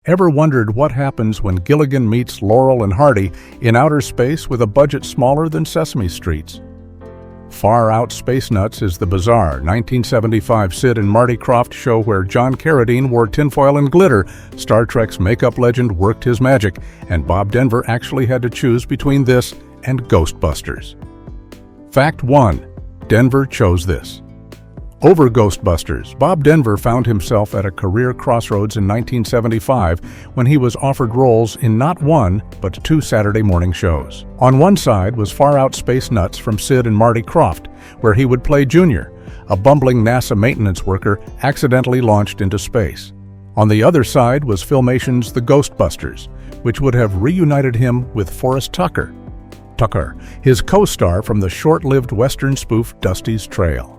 Ever wondered what happens when Gilligan meets Laurel and Hardy in outer space with a budget smaller than Sesame Street's? Far Out Space Nuts is the bizarre 1975 Sid and Marty Krofft show where John Carradine wore tinfoil and glitter, Star Trek's makeup legend worked his magic, and Bob Denver actually had to choose between this and Ghostbusters. Fact 1. Denver chose this. Over Ghostbusters, Bob Denver found himself at a career crossroads in 1975 when he was offered roles in not one, but two Saturday morning shows. On one side was Far Out Space Nuts from Sid and Marty Krofft, where he would play Junior, a bumbling NASA maintenance worker accidentally launched into space. On the other side was Filmation's The Ghostbusters, which would have reunited him with Forrest Tucker, his co-star from the short-lived Western spoof Dusty's Trail.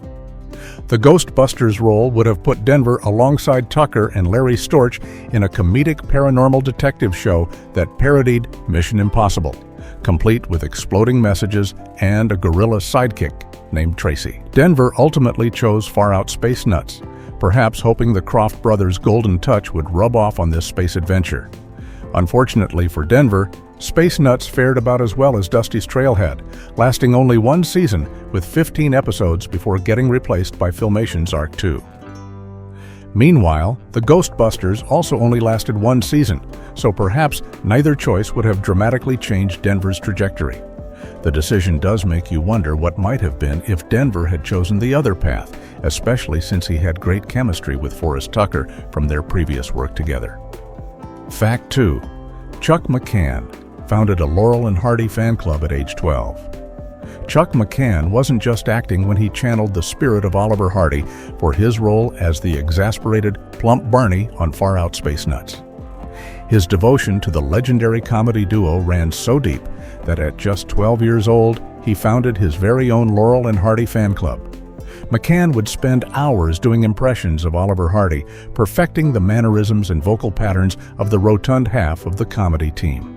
The Ghostbusters role would have put Denver alongside Tucker and Larry Storch in a comedic paranormal detective show that parodied Mission Impossible, complete with exploding messages and a gorilla sidekick named Tracy. Denver ultimately chose Far Out Space Nuts, perhaps hoping the Krofft brothers' golden touch would rub off on this space adventure. Unfortunately for Denver, Space Nuts fared about as well as Dusty's Trail had, lasting only one season with 15 episodes before getting replaced by Filmation's Arc 2. Meanwhile, the Ghostbusters also only lasted one season, so perhaps neither choice would have dramatically changed Denver's trajectory. The decision does make you wonder what might have been if Denver had chosen the other path, especially since he had great chemistry with Forrest Tucker from their previous work together. Fact 2. Chuck McCann founded a Laurel and Hardy fan club at age 12. Chuck McCann wasn't just acting when he channeled the spirit of Oliver Hardy for his role as the exasperated, plump Barney on Far Out Space Nuts. His devotion to the legendary comedy duo ran so deep that at just 12 years old, he founded his very own Laurel and Hardy fan club. McCann would spend hours doing impressions of Oliver Hardy, perfecting the mannerisms and vocal patterns of the rotund half of the comedy team.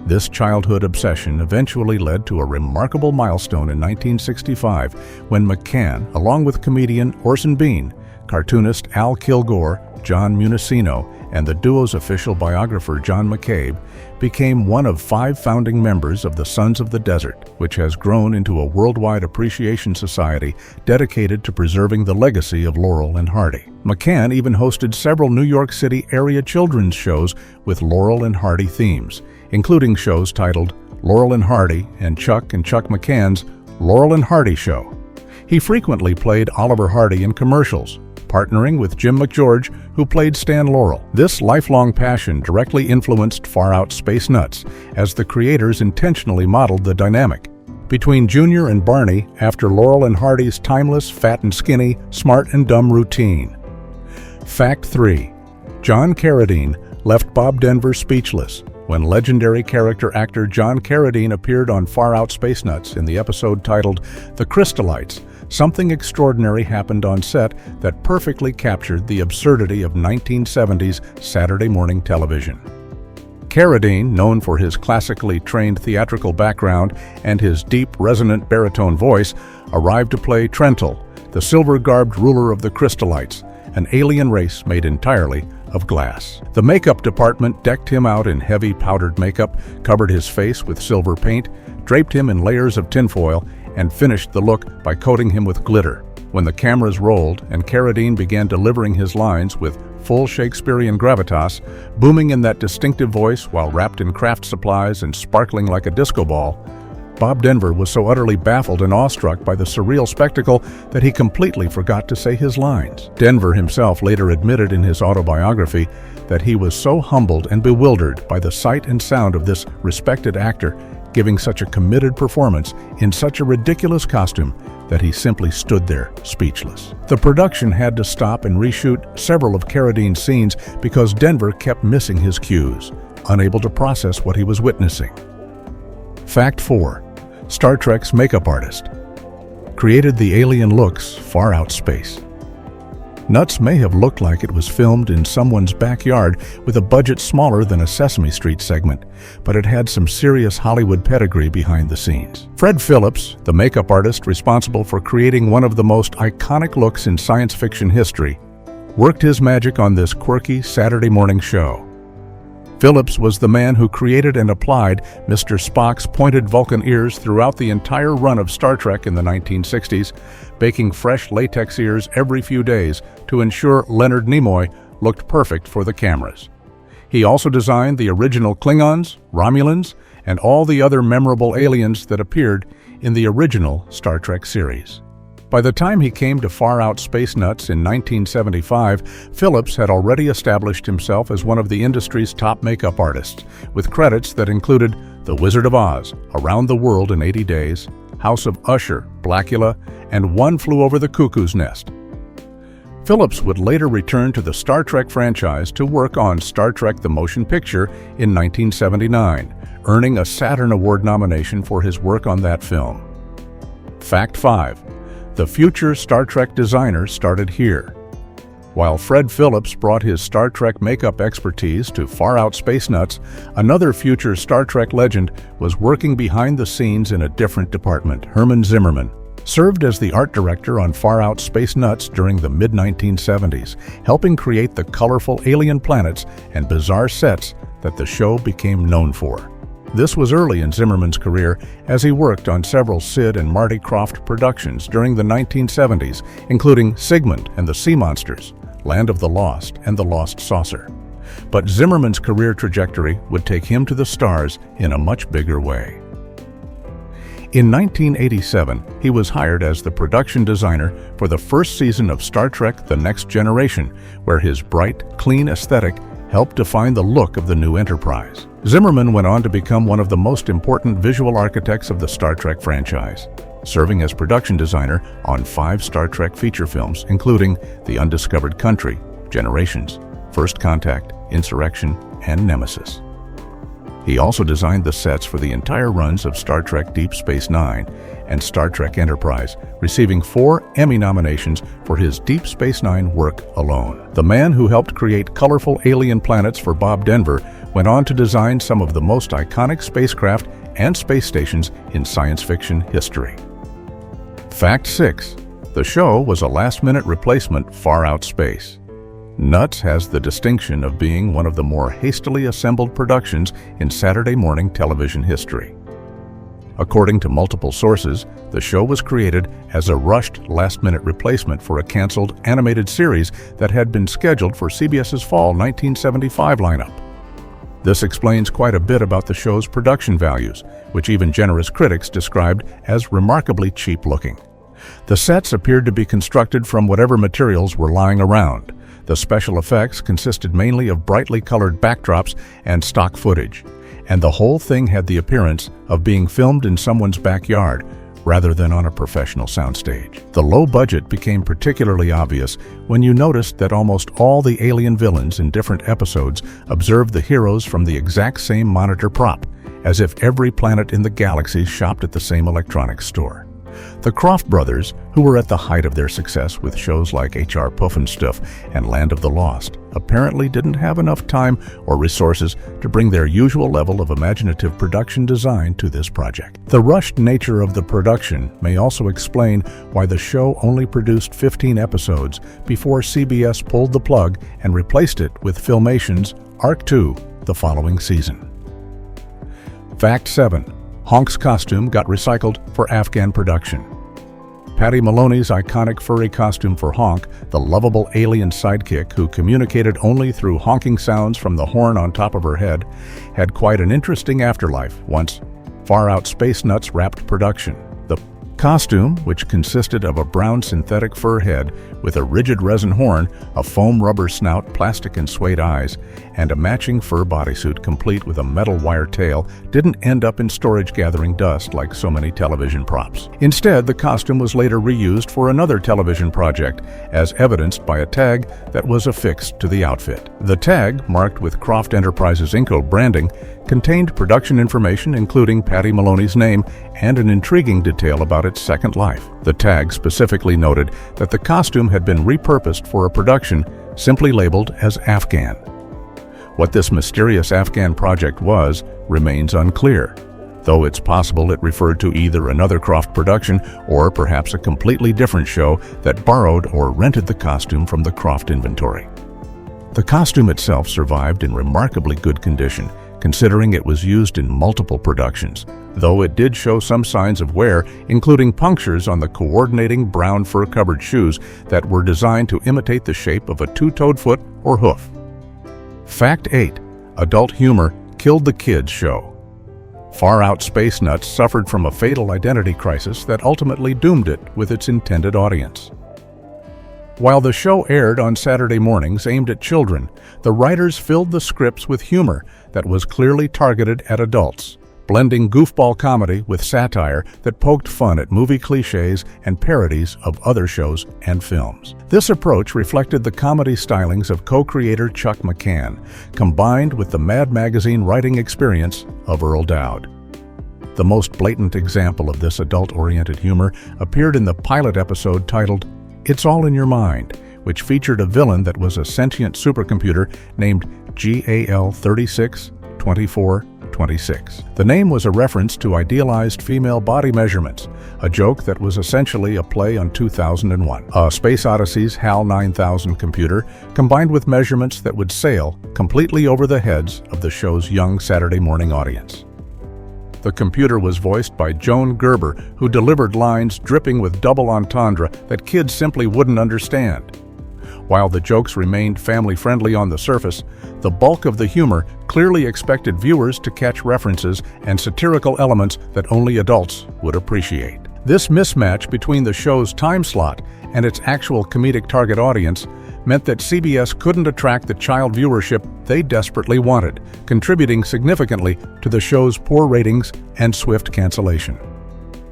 This childhood obsession eventually led to a remarkable milestone in 1965 when McCann, along with comedian Orson Bean, cartoonist Al Kilgore, John Municino, and the duo's official biographer John McCabe, became one of 5 founding members of the Sons of the Desert, which has grown into a worldwide appreciation society dedicated to preserving the legacy of Laurel and Hardy. McCann even hosted several New York City area children's shows with Laurel and Hardy themes, including shows titled Laurel and Hardy and Chuck McCann's Laurel and Hardy Show. He frequently played Oliver Hardy in commercials, partnering with Jim McGeorge, who played Stan Laurel. This lifelong passion directly influenced Far Out Space Nuts, as the creators intentionally modeled the dynamic between Junior and Barney after Laurel and Hardy's timeless fat and skinny, smart and dumb routine. Fact 3. John Carradine left Bob Denver speechless when legendary character actor John Carradine appeared on Far Out Space Nuts in the episode titled The Crystallites. Something extraordinary happened on set that perfectly captured the absurdity of 1970s Saturday morning television. Carradine, known for his classically trained theatrical background and his deep, resonant baritone voice, arrived to play Trentel, the silver-garbed ruler of the Crystallites, an alien race made entirely of glass. The makeup department decked him out in heavy powdered makeup, covered his face with silver paint, draped him in layers of tinfoil, and finished the look by coating him with glitter. When the cameras rolled and Carradine began delivering his lines with full Shakespearean gravitas, booming in that distinctive voice while wrapped in craft supplies and sparkling like a disco ball, Bob Denver was so utterly baffled and awestruck by the surreal spectacle that he completely forgot to say his lines. Denver himself later admitted in his autobiography that he was so humbled and bewildered by the sight and sound of this respected actor giving such a committed performance in such a ridiculous costume that he simply stood there speechless. The production had to stop and reshoot several of Carradine's scenes because Denver kept missing his cues, unable to process what he was witnessing. Fact 4. Star Trek's makeup artist created the alien looks Far Out Space. Nuts may have looked like it was filmed in someone's backyard with a budget smaller than a Sesame Street segment, but it had some serious Hollywood pedigree behind the scenes. Fred Phillips, the makeup artist responsible for creating one of the most iconic looks in science fiction history, worked his magic on this quirky Saturday morning show. Phillips was the man who created and applied Mr. Spock's pointed Vulcan ears throughout the entire run of Star Trek in the 1960s, baking fresh latex ears every few days to ensure Leonard Nimoy looked perfect for the cameras. He also designed the original Klingons, Romulans, and all the other memorable aliens that appeared in the original Star Trek series. By the time he came to Far Out Space Nuts in 1975, Phillips had already established himself as one of the industry's top makeup artists, with credits that included The Wizard of Oz, Around the World in 80 Days, House of Usher, Blackula, and One Flew Over the Cuckoo's Nest. Phillips would later return to the Star Trek franchise to work on Star Trek: The Motion Picture in 1979, earning a Saturn Award nomination for his work on that film. Fact 5. The future Star Trek designer started here. While Fred Phillips brought his Star Trek makeup expertise to Far Out Space Nuts, another future Star Trek legend was working behind the scenes in a different department. Herman Zimmerman served as the art director on Far Out Space Nuts during the mid-1970s, helping create the colorful alien planets and bizarre sets that the show became known for. This was early in Zimmerman's career, as he worked on several Sid and Marty Krofft productions during the 1970s, including Sigmund and the Sea Monsters, Land of the Lost, and The Lost Saucer. But Zimmerman's career trajectory would take him to the stars in a much bigger way. In 1987, he was hired as the production designer for the first season of Star Trek: The Next Generation, where his bright, clean aesthetic helped define the look of the new Enterprise. Zimmerman went on to become one of the most important visual architects of the Star Trek franchise, serving as production designer on 5 Star Trek feature films, including The Undiscovered Country, Generations, First Contact, Insurrection, and Nemesis. He also designed the sets for the entire runs of Star Trek Deep Space Nine and Star Trek Enterprise, receiving 4 Emmy nominations for his Deep Space Nine work alone. The man who helped create colorful alien planets for Bob Denver went on to design some of the most iconic spacecraft and space stations in science fiction history. Fact 6. The show was a last-minute replacement Far Out Space. Nuts has the distinction of being one of the more hastily assembled productions in Saturday morning television history. According to multiple sources, the show was created as a rushed last-minute replacement for a canceled animated series that had been scheduled for CBS's fall 1975 lineup. This explains quite a bit about the show's production values, which even generous critics described as remarkably cheap-looking. The sets appeared to be constructed from whatever materials were lying around. The special effects consisted mainly of brightly colored backdrops and stock footage, and the whole thing had the appearance of being filmed in someone's backyard rather than on a professional soundstage. The low budget became particularly obvious when you noticed that almost all the alien villains in different episodes observed the heroes from the exact same monitor prop, as if every planet in the galaxy shopped at the same electronics store. The Krofft brothers, who were at the height of their success with shows like H.R. Pufnstuf and Land of the Lost, apparently didn't have enough time or resources to bring their usual level of imaginative production design to this project. The rushed nature of the production may also explain why the show only produced 15 episodes before CBS pulled the plug and replaced it with Filmation's Arc 2 the following season. Fact 7. Honk's costume got recycled for Afghan production. Patty Maloney's iconic furry costume for Honk, the lovable alien sidekick who communicated only through honking sounds from the horn on top of her head, had quite an interesting afterlife once Far Out Space Nuts wrapped production. The costume, which consisted of a brown synthetic fur head with a rigid resin horn, a foam rubber snout, plastic and suede eyes, and a matching fur bodysuit complete with a metal wire tail, didn't end up in storage gathering dust like so many television props. Instead, the costume was later reused for another television project, as evidenced by a tag that was affixed to the outfit. The tag, marked with Krofft Enterprises Inc. branding, contained production information including Patty Maloney's name and an intriguing detail about its second life. The tag specifically noted that the costume had been repurposed for a production simply labeled as Afghan. What this mysterious Afghan project was remains unclear, though it's possible it referred to either another Krofft production or perhaps a completely different show that borrowed or rented the costume from the Krofft inventory. The costume itself survived in remarkably good condition, considering it was used in multiple productions, though it did show some signs of wear, including punctures on the coordinating brown fur-covered shoes that were designed to imitate the shape of a two-toed foot or hoof. Fact 8. Adult humor killed the kids' show. Far-Out Space Nuts suffered from a fatal identity crisis that ultimately doomed it with its intended audience. While the show aired on Saturday mornings aimed at children, the writers filled the scripts with humor that was clearly targeted at adults, blending goofball comedy with satire that poked fun at movie cliches and parodies of other shows and films. This approach reflected the comedy stylings of co-creator Chuck McCann, combined with the Mad Magazine writing experience of Earl Dowd. The most blatant example of this adult-oriented humor appeared in the pilot episode titled It's All in Your Mind, which featured a villain that was a sentient supercomputer named GAL 362426. The name was a reference to idealized female body measurements, a joke that was essentially a play on 2001, a Space Odyssey's HAL 9000 computer, combined with measurements that would sail completely over the heads of the show's young Saturday morning audience. The computer was voiced by Joan Gerber, who delivered lines dripping with double entendre that kids simply wouldn't understand. While the jokes remained family-friendly on the surface, the bulk of the humor clearly expected viewers to catch references and satirical elements that only adults would appreciate. This mismatch between the show's time slot and its actual comedic target audience meant that CBS couldn't attract the child viewership they desperately wanted, contributing significantly to the show's poor ratings and swift cancellation.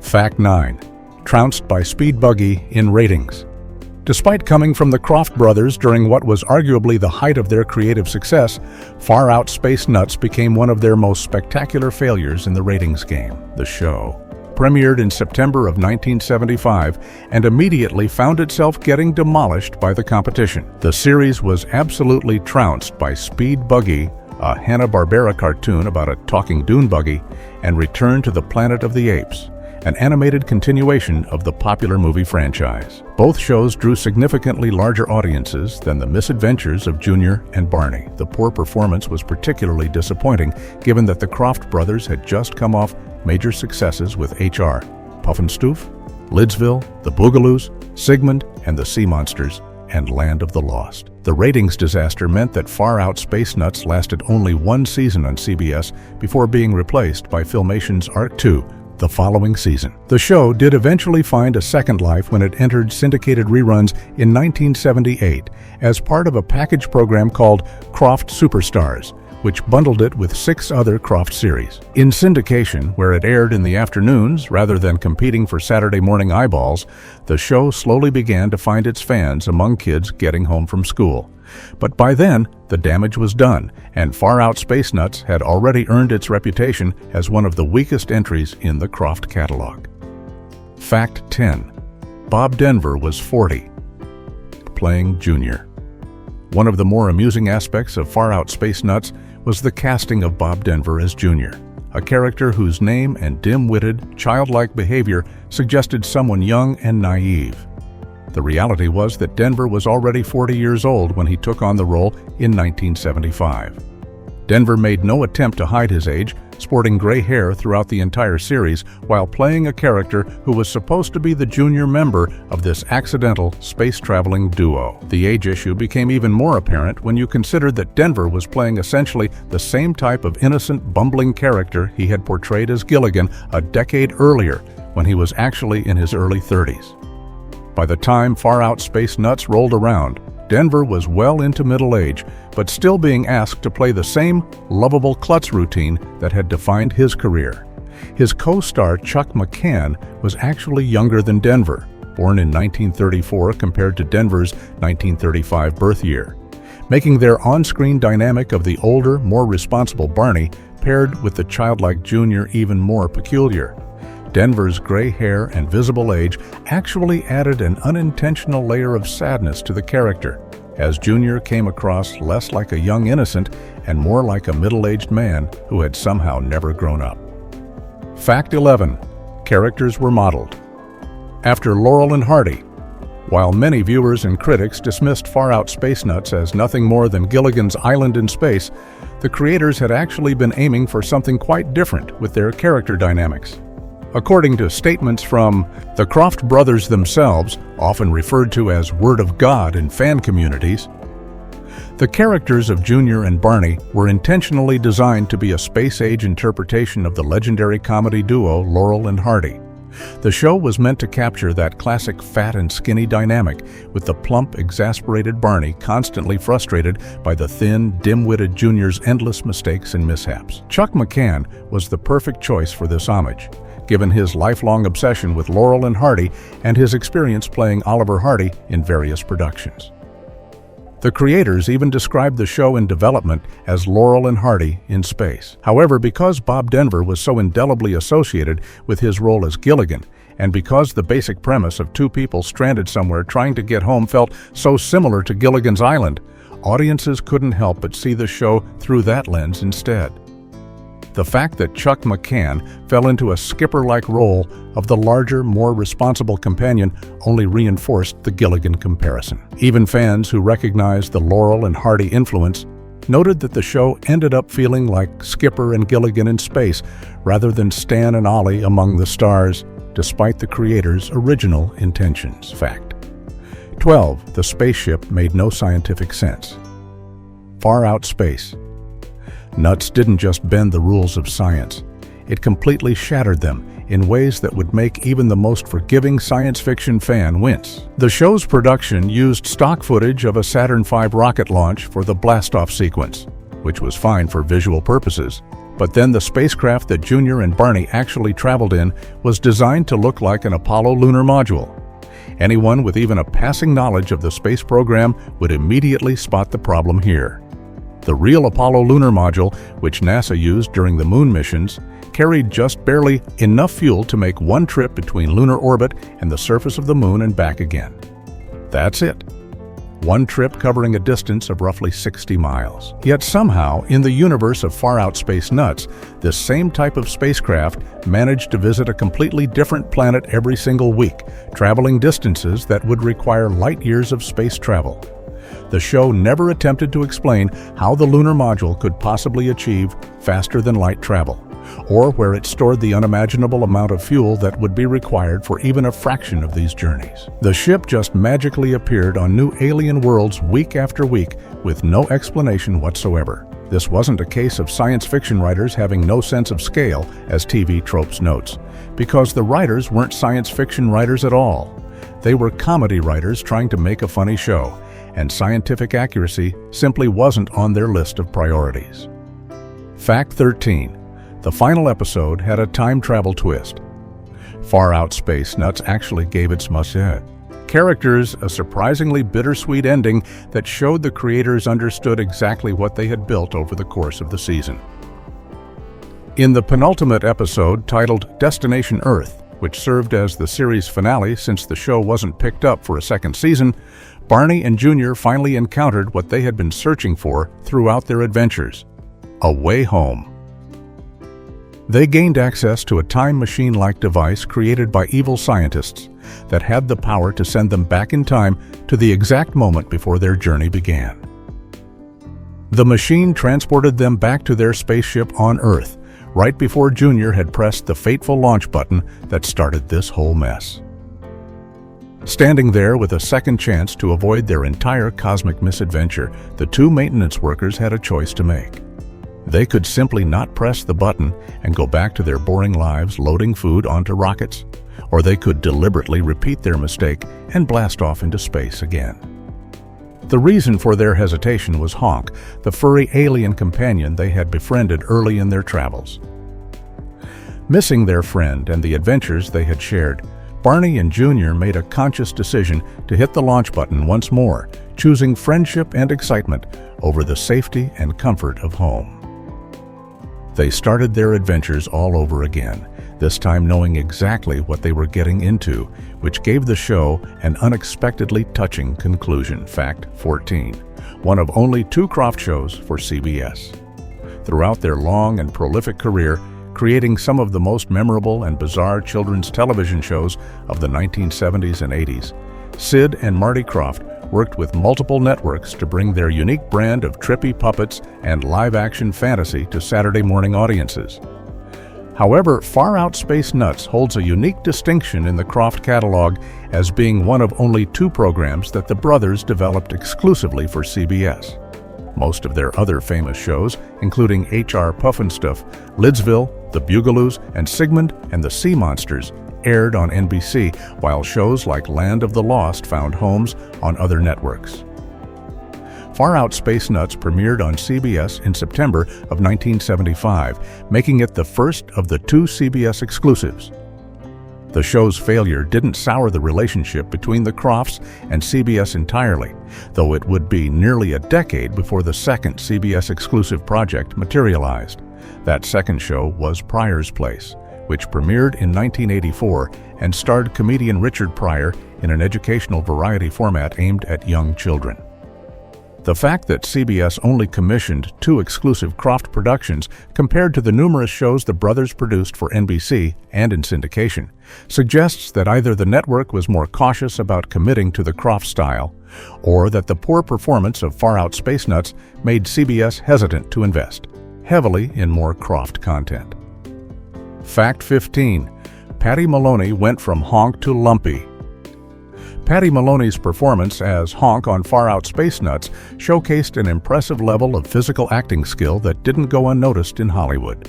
Fact 9. Trounced by Speed Buggy in ratings. Despite coming from the Krofft brothers during what was arguably the height of their creative success, Far-Out Space Nuts became one of their most spectacular failures in the ratings game. The show premiered in September of 1975 and immediately found itself getting demolished by the competition. The series was absolutely trounced by Speed Buggy, a Hanna-Barbera cartoon about a talking dune buggy, and Return to the Planet of the Apes, an animated continuation of the popular movie franchise. Both shows drew significantly larger audiences than The Misadventures of Junior and Barney. The poor performance was particularly disappointing, given that the Krofft brothers had just come off major successes with HR, Pufnstoof, Lidsville, The Boogaloos, Sigmund and the Sea Monsters, and Land of the Lost. The ratings disaster meant that Far-Out Space Nuts lasted only one season on CBS before being replaced by Filmation's Arc 2 the following season. The show did eventually find a second life when it entered syndicated reruns in 1978 as part of a package program called Krofft Superstars, which bundled it with 6 other Krofft series. In syndication, where it aired in the afternoons rather than competing for Saturday morning eyeballs, the show slowly began to find its fans among kids getting home from school. But by then, the damage was done, and Far-Out Space Nuts had already earned its reputation as one of the weakest entries in the Krofft catalog. Fact 10. Bob Denver was 40, playing Junior. One of the more amusing aspects of Far-Out Space Nuts was the casting of Bob Denver as Junior, a character whose name and dim-witted, childlike behavior suggested someone young and naive. The reality was that Denver was already 40 years old when he took on the role in 1975. Denver made no attempt to hide his age, sporting gray hair throughout the entire series while playing a character who was supposed to be the junior member of this accidental space-traveling duo. The age issue became even more apparent when you considered that Denver was playing essentially the same type of innocent, bumbling character he had portrayed as Gilligan a decade earlier when he was actually in his early 30s. By the time Far-Out Space Nuts rolled around, Denver was well into middle age, but still being asked to play the same lovable klutz routine that had defined his career. His co-star Chuck McCann was actually younger than Denver, born in 1934 compared to Denver's 1935 birth year, making their on-screen dynamic of the older, more responsible Barney paired with the childlike Junior even more peculiar. Denver's gray hair and visible age actually added an unintentional layer of sadness to the character, as Junior came across less like a young innocent and more like a middle-aged man who had somehow never grown up. Fact 11. Characters were modeled. After Laurel and Hardy, While many viewers and critics dismissed Far Out Space Nuts as nothing more than Gilligan's Island in space, the creators had actually been aiming for something quite different with their character dynamics. According to statements from the Krofft brothers themselves, often referred to as Word of God in fan communities, the characters of Junior and Barney were intentionally designed to be a space-age interpretation of the legendary comedy duo Laurel and Hardy. The show was meant to capture that classic fat and skinny dynamic, with the plump, exasperated Barney constantly frustrated by the thin, dim-witted Junior's endless mistakes and mishaps. Chuck McCann was the perfect choice for this homage, given his lifelong obsession with Laurel and Hardy and his experience playing Oliver Hardy in various productions. The creators even described the show in development as Laurel and Hardy in space. However, because Bob Denver was so indelibly associated with his role as Gilligan, and because the basic premise of two people stranded somewhere trying to get home felt so similar to Gilligan's Island, audiences couldn't help but see the show through that lens instead. The fact that Chuck McCann fell into a skipper-like role of the larger, more responsible companion only reinforced the Gilligan comparison. Even fans who recognized the Laurel and Hardy influence noted that the show ended up feeling like Skipper and Gilligan in space rather than Stan and Ollie among the stars, despite the creators' original intentions. Fact 12. The spaceship made no scientific sense. Far Out Space. Nuts didn't just bend the rules of science. It completely shattered them in ways that would make even the most forgiving science fiction fan wince. The show's production used stock footage of a Saturn V rocket launch for the blastoff sequence, which was fine for visual purposes. But then the spacecraft that Junior and Barney actually traveled in was designed to look like an Apollo lunar module. Anyone with even a passing knowledge of the space program would immediately spot the problem here. The real Apollo lunar module, which NASA used during the moon missions, carried just barely enough fuel to make one trip between lunar orbit and the surface of the moon and back again. That's it. One trip covering a distance of roughly 60 miles. Yet somehow, in the universe of Far Out Space Nuts, this same type of spacecraft managed to visit a completely different planet every single week, traveling distances that would require light years of space travel. The show never attempted to explain how the lunar module could possibly achieve faster-than-light travel, or where it stored the unimaginable amount of fuel that would be required for even a fraction of these journeys. The ship just magically appeared on new alien worlds week after week with no explanation whatsoever. This wasn't a case of science fiction writers having no sense of scale, as TV Tropes notes, because the writers weren't science fiction writers at all. They were comedy writers trying to make a funny show, and scientific accuracy simply wasn't on their list of priorities. Fact 13. The final episode had a time travel twist. Far Out Space Nuts actually gave its must-have characters a surprisingly bittersweet ending that showed the creators understood exactly what they had built over the course of the season. In the penultimate episode, titled Destination Earth, which served as the series finale since the show wasn't picked up for a second season, Barney and Junior finally encountered what they had been searching for throughout their adventures: a way home. They gained access to a time machine-like device created by evil scientists that had the power to send them back in time to the exact moment before their journey began. The machine transported them back to their spaceship on Earth, right before Junior had pressed the fateful launch button that started this whole mess. Standing there with a second chance to avoid their entire cosmic misadventure, the two maintenance workers had a choice to make. They could simply not press the button and go back to their boring lives loading food onto rockets, or they could deliberately repeat their mistake and blast off into space again. The reason for their hesitation was Honk, the furry alien companion they had befriended early in their travels. Missing their friend and the adventures they had shared, Barney and Junior made a conscious decision to hit the launch button once more, choosing friendship and excitement over the safety and comfort of home. They started their adventures all over again, this time knowing exactly what they were getting into, which gave the show an unexpectedly touching conclusion. Fact 14. One of only 2 Krofft shows for CBS. Throughout their long and prolific career, creating some of the most memorable and bizarre children's television shows of the 1970s and 80s, Sid and Marty Krofft worked with multiple networks to bring their unique brand of trippy puppets and live-action fantasy to Saturday morning audiences. However, Far Out Space Nuts holds a unique distinction in the Krofft catalog as being one of only 2 programs that the brothers developed exclusively for CBS. Most of their other famous shows, including H.R. Pufnstuf, Lidsville, The Bugaloos, and Sigmund and the Sea Monsters, aired on NBC, while shows like Land of the Lost found homes on other networks. Far Out Space Nuts premiered on CBS in September of 1975, making it the first of the 2 CBS exclusives. The show's failure didn't sour the relationship between the Kroffts and CBS entirely, though it would be nearly a decade before the second CBS exclusive project materialized. That second show was Pryor's Place, which premiered in 1984 and starred comedian Richard Pryor in an educational variety format aimed at young children. The fact that CBS only commissioned 2 exclusive Krofft productions compared to the numerous shows the brothers produced for NBC and in syndication suggests that either the network was more cautious about committing to the Krofft style, or that the poor performance of Far Out Space Nuts made CBS hesitant to invest heavily in more Krofft content. Fact 15. Patty Maloney went from Honk to Lumpy. Patty Maloney's performance as Honk on Far Out Space Nuts showcased an impressive level of physical acting skill that didn't go unnoticed in Hollywood.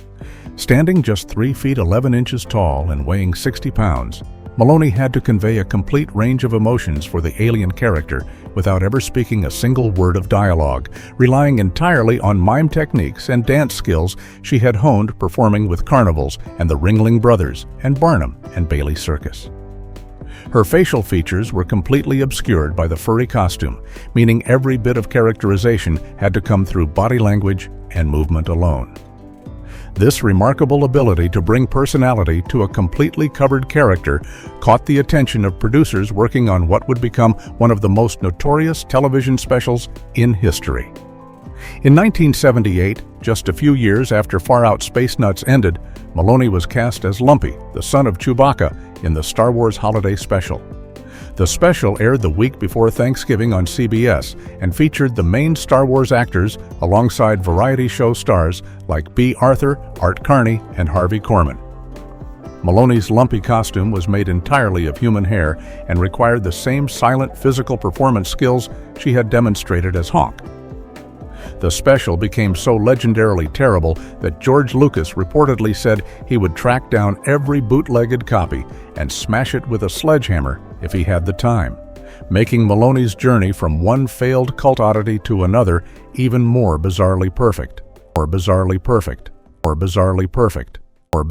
Standing just 3 feet 11 inches tall and weighing 60 pounds, Maloney had to convey a complete range of emotions for the alien character without ever speaking a single word of dialogue, relying entirely on mime techniques and dance skills she had honed performing with Carnivals and the Ringling Brothers and Barnum and Bailey Circus. Her facial features were completely obscured by the furry costume, meaning every bit of characterization had to come through body language and movement alone. This remarkable ability to bring personality to a completely covered character caught the attention of producers working on what would become one of the most notorious television specials in history. In 1978, just a few years after Far Out Space Nuts ended, Maloney was cast as Lumpy, the son of Chewbacca, in the Star Wars Holiday Special. The special aired the week before Thanksgiving on CBS and featured the main Star Wars actors alongside variety show stars like B. Arthur, Art Carney, and Harvey Korman. Maloney's Lumpy costume was made entirely of human hair and required the same silent physical performance skills she had demonstrated as Honk. The special became so legendarily terrible that George Lucas reportedly said he would track down every bootlegged copy and smash it with a sledgehammer if he had the time, making Maloney's journey from one failed cult oddity to another even more bizarrely perfect, or bizarrely perfect, or bizarrely perfect, or bizarrely